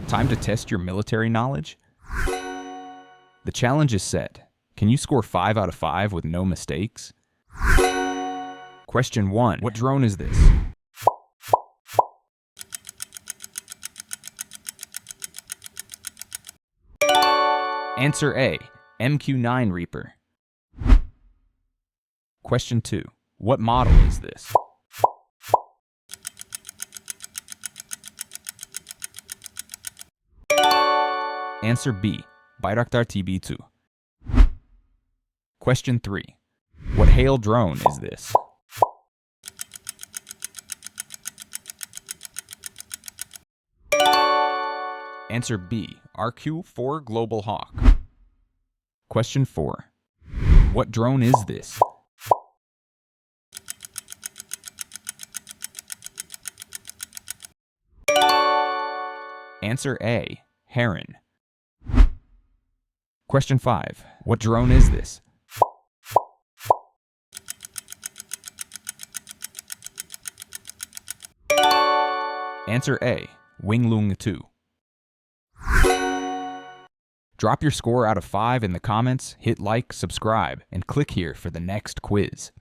Time to test your military knowledge? The challenge is set. Can you score 5 out of 5 with no mistakes? Question 1. What drone is this? Answer A. MQ-9 Reaper. Question 2. What model is this? Answer B. Bayraktar TB2. Question 3. What hail drone is this? Answer B. RQ-4 Global Hawk. Question 4. What drone is this? Answer A. Heron. Question 5. What drone is this? Answer A. Winglung 2. Drop your score out of 5 in the comments, hit like, subscribe, and click here for the next quiz.